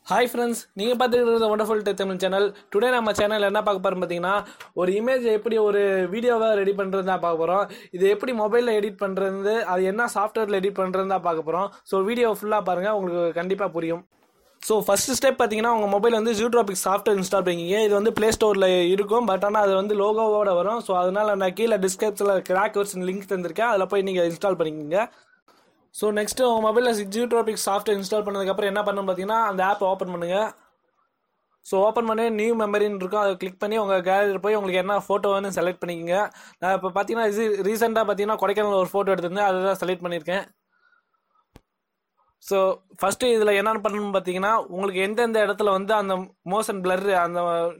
Hi friends, நீங்கள் பார்த்துக்கிட்டு wonderful tech Tamil channel. Today நம்ம சேனல் என்ன பார்க்க போகிறோம் பார்த்தீங்கன்னா, ஒரு இமேஜ் எப்படி ஒரு வீடியோவை ரெடி பண்ணுறது தான் பார்க்க போகிறோம். இது எப்படி மொபைலில் எடிட் பண்ணுறது, அது என்ன சாஃப்ட்வேரில் எடிட் பண்ணுறது தான் பார்க்க போகிறோம். ஸோ வீடியோ ஃபுல்லாக பாருங்கள், உங்களுக்கு கண்டிப்பாக புரியும். ஸோ ஃபஸ்ட் ஸ்டெப் பார்த்தீங்கன்னா, உங்கள் மொபைல் வந்து ஜூட்ராபிக் சாஃப்ட்வேர் இன்ஸ்டால் பண்ணிக்கிங்க. இது வந்து ப்ளே ஸ்டோரில் இருக்கும், பட் ஆனால் அது வந்து லோகோவோட வரும். ஸோ அதனால் நான் கீழே டிஸ்கிரிப்ஷனில் கிராக் வெர்ஷன் லிங்க் தந்திருக்கேன், அதில் போய் நீங்கள் இன்ஸ்டால் பண்ணிக்கிங்க. ஸோ நெக்ஸ்ட்டு உங்கள் மொபைலில் ஜியோட்ராபிக் சாஃப்ட்வேர் இன்ஸ்டால் பண்ணதுக்கப்புறம் என்ன பண்ணணும் பார்த்தீங்கன்னா, அந்த ஆப் ஓப்பன் பண்ணுங்கள். ஸோ ஓப்பன் பண்ணி நியூ மெமரின்னு இருக்கும், அதை கிளிக் பண்ணி உங்கள் கேலரியில் போய் உங்களுக்கு என்ன ஃபோட்டோ வேணும் செலக்ட் பண்ணிக்கோங்க. நான் இப்போ பார்த்தீங்கன்னா ரீசெண்டாக பார்த்தீங்கன்னா கொடைக்கானல் ஒரு ஃபோட்டோ எடுத்திருந்தேன், அதை தான் செலக்ட் பண்ணியிருக்கேன். ஸோ ஃபஸ்ட்டு இதில் என்னென்னு பண்ணணும்னு பார்த்தீங்கன்னா, உங்களுக்கு எந்தெந்த இடத்துல வந்து அந்த மோஷன் பிளர்,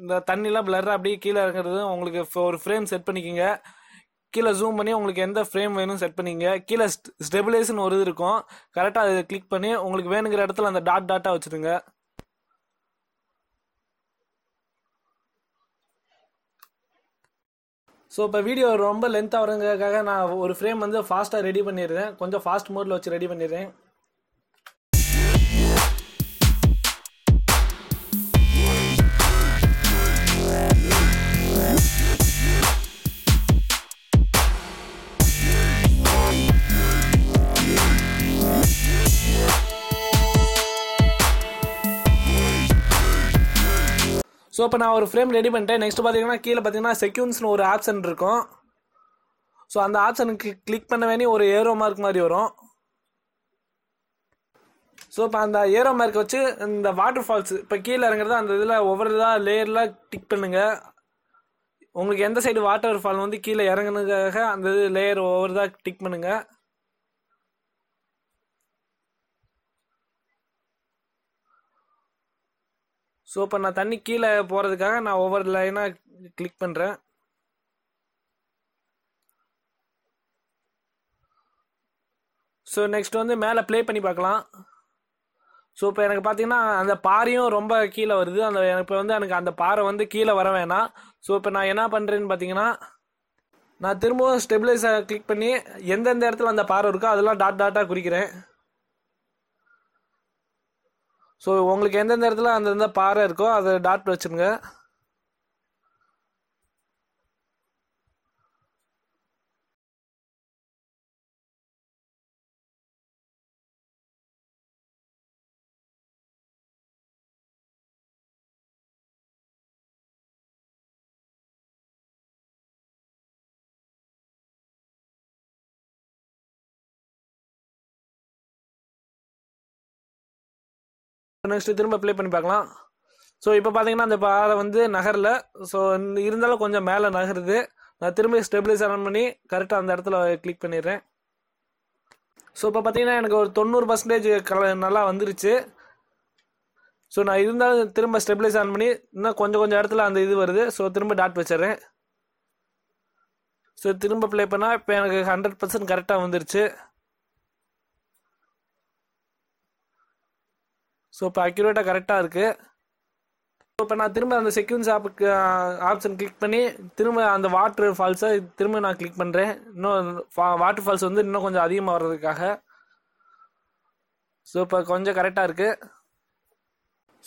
இந்த தண்ணிலாம் பிளர் அப்படியே கீழே இறங்குறது உங்களுக்கு ஒரு ஃப்ரேம் செட் பண்ணிக்கோங்க. கீழே ஜூம் பண்ணி உங்களுக்கு எந்த ஃப்ரேம் வேணும் செட் பண்ணிங்க. கீழே ஸ்டெபிலைஸ்னு ஒரு இது இருக்கும், கரெக்டாக அதை கிளிக் பண்ணி உங்களுக்கு வேணுங்கிற இடத்துல அந்த டாட்டாக வச்சுருங்க. ஸோ இப்போ வீடியோ ரொம்ப லென்த்தாக வரதுக்காக நான் ஒரு ஃப்ரேம் வந்து ஃபாஸ்ட்டாக ரெடி பண்ணிடுறேன், கொஞ்சம் ஃபாஸ்ட் மோடில் வச்சு ரெடி பண்ணிடுறேன். ஸோ இப்போ நான் ஒரு ஃப்ரேம் ரெடி பண்ணிட்டேன். நெக்ஸ்ட் பார்த்தீங்கன்னா கீழே பார்த்தீங்கன்னா செக்யூன்ஸ்னு ஒரு ஆப்ஷன் இருக்கும். ஸோ அந்த ஆப்ஷனுக்கு கிளிக் பண்ண வேண்டிய ஒரு ஏரோ மார்க் மாதிரி வரும். ஸோ இப்போ அந்த ஏரோ மார்க் வச்சு இந்த வாட்டர் ஃபால்ஸ் இப்போ கீழே இறங்குறது அந்த இதில் ஒவ்வொரு இதாக லேயரில் டிக் பண்ணுங்க. உங்களுக்கு எந்த சைடு வாட்டர் ஃபால் வந்து கீழே இறங்குனதுக்காக அந்த இது லேயர் ஒவ்வொரு இதாக டிக் பண்ணுங்க. ஸோ இப்போ நான் தண்ணி கீழே போகிறதுக்காக நான் ஒவ்வொரு லைனாக கிளிக் பண்ணுறேன். ஸோ நெக்ஸ்ட் வந்து மேலே ப்ளே பண்ணி பார்க்கலாம். ஸோ இப்போ எனக்கு பார்த்தீங்கன்னா அந்த பாறையும் ரொம்ப கீழே வருது. இப்போ வந்து எனக்கு அந்த பாறை வந்து கீழே வர வேணாம். ஸோ இப்போ நான் என்ன பண்ணுறேன்னு பார்த்தீங்கன்னா, நான் திரும்பவும் ஸ்டெபிலைஸை கிளிக் பண்ணி எந்தெந்த இடத்துல அந்த பாறை இருக்கோ அதெல்லாம் டாட்டாக குறிக்கிறேன். ஸோ உங்களுக்கு எந்தெந்த இடத்துல அந்தந்த பாறை இருக்கோ அதை டாட் வச்சுருங்க. நெக்ஸ்ட் திரும்ப ப்ளே பண்ணி பார்க்கலாம். ஸோ இப்போ பார்த்தீங்கன்னா அந்த பாறை வந்து நகரில், ஸோ இருந்தாலும் கொஞ்சம் மேலே நகருது. நான் திரும்ப ஸ்டெபிலைஸ் ஆன் பண்ணி கரெக்டாக அந்த இடத்துல கிளிக் பண்ணிடுறேன். ஸோ இப்போ பார்த்தீங்கன்னா எனக்கு ஒரு 90% நல்லா வந்துருச்சு. ஸோ நான் இருந்தாலும் திரும்ப ஸ்டெபிலைஸ் ஆன் பண்ணி இன்னும் கொஞ்சம் இடத்துல அந்த இது வருது. ஸோ திரும்ப டாட் வச்சிடுறேன். ஸோ திரும்ப ப்ளே பண்ணால் இப்போ எனக்கு 100% கரெக்டாக வந்துருச்சு. ஸோ இப்போ அக்யூரேட்டாக கரெக்டாக இருக்குது. ஸோ இப்போ நான் திரும்ப அந்த செக்யூன்ஸ் ஆப்ஷன் கிளிக் பண்ணி திரும்ப அந்த வாட்டர் ஃபால்ஸை திரும்ப நான் கிளிக் பண்ணுறேன். இன்னும் வாட்டர் ஃபால்ஸ் வந்து இன்னும் கொஞ்சம் அதிகமாக வர்றதுக்காக. ஸோ இப்போ கொஞ்சம் கரெக்டாக இருக்குது.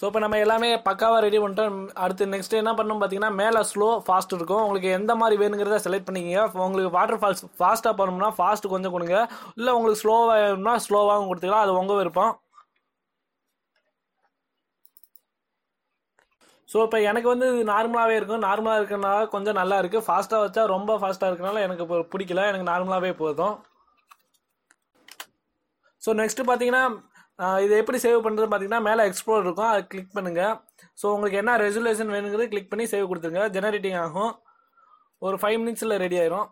ஸோ இப்போ நம்ம எல்லாமே பக்காவாக ரெடி பண்ணிட்டோம். அடுத்து நெக்ஸ்ட் என்ன பண்ணணும் பார்த்தீங்கன்னா, மேலே ஸ்லோ ஃபாஸ்ட் இருக்கும். உங்களுக்கு எந்த மாதிரி வேணுங்கிறத செலக்ட் பண்ணிக்கிங்க. உங்களுக்கு வாட்டர் ஃபால்ஸ் ஃபாஸ்ட்டாக பண்ணணும்னா ஃபாஸ்ட் கொஞ்சம் கொடுங்க, இல்லை உங்களுக்கு ஸ்லோவாக வேணும்னா ஸ்லோவாகவும் கொடுத்துக்கலாம், அது உங்கள் விருப்பம். ஸோ இப்போ எனக்கு வந்து இது நார்மலாகவே இருக்கும். நார்மலாக இருக்கிறனால கொஞ்சம் நல்லா இருக்குது. ஃபாஸ்ட்டாக வச்சா ரொம்ப ஃபாஸ்ட்டாக இருக்கனால எனக்கு இப்போ பிடிக்கல, எனக்கு நார்மலாகவே போதும். ஸோ நெக்ஸ்ட்டு பார்த்தீங்கன்னா இது எப்படி சேவ் பண்ணுறது பார்த்தீங்கன்னா, மேலே எக்ஸ்ப்ளோர் இருக்கும், அதை கிளிக் பண்ணுங்கள். ஸோ உங்களுக்கு என்ன ரெசல்யூஷன் வேணுங்கிறது கிளிக் பண்ணி சேவ் கொடுத்துருங்க. ஜெனரேட்டிங் ஆகும், ஒரு 5 மினிட்ஸில் ரெடி ஆயிரும்.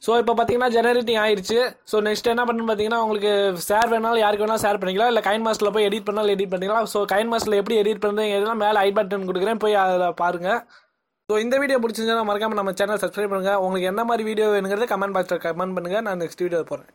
ஸோ இப்போ பார்த்தீங்கன்னா ஜெனரேட்டிங் ஆயிடுச்சு. ஸோ நெக்ஸ்ட் என்ன பண்ணணும் பார்த்தீங்கன்னா, உங்களுக்கு ஷேர் வேணாலும் யாருக்கு வேணாலும் ஷேர் பண்ணிக்கலாம், இல்லை கைன் மாஸ்டரில் போய் எடிட் பண்ணாலும் எடிட் பண்ணிக்கலாம். ஸோ கைன் மாஸ்டரில் எப்படி எடிட் பண்ணுறது எல்லாம் மேலே ஐ பட்டன் கொடுக்குறேன், போய் அதில் பாருங்கள். ஸோ இந்த வீடியோ பிடிச்சிருந்தா மறக்காமல் நம்ம சேனல் சப்ஸ்கிரைப் பண்ணுங்கள். உங்களுக்கு என்ன மாதிரி வீடியோ வேணுங்கிறது கமெண்ட் பாக்ஸில் கமெண்ட் பண்ணுங்கள். நான் நெக்ஸ்ட் வீடியோ போகிறேன்.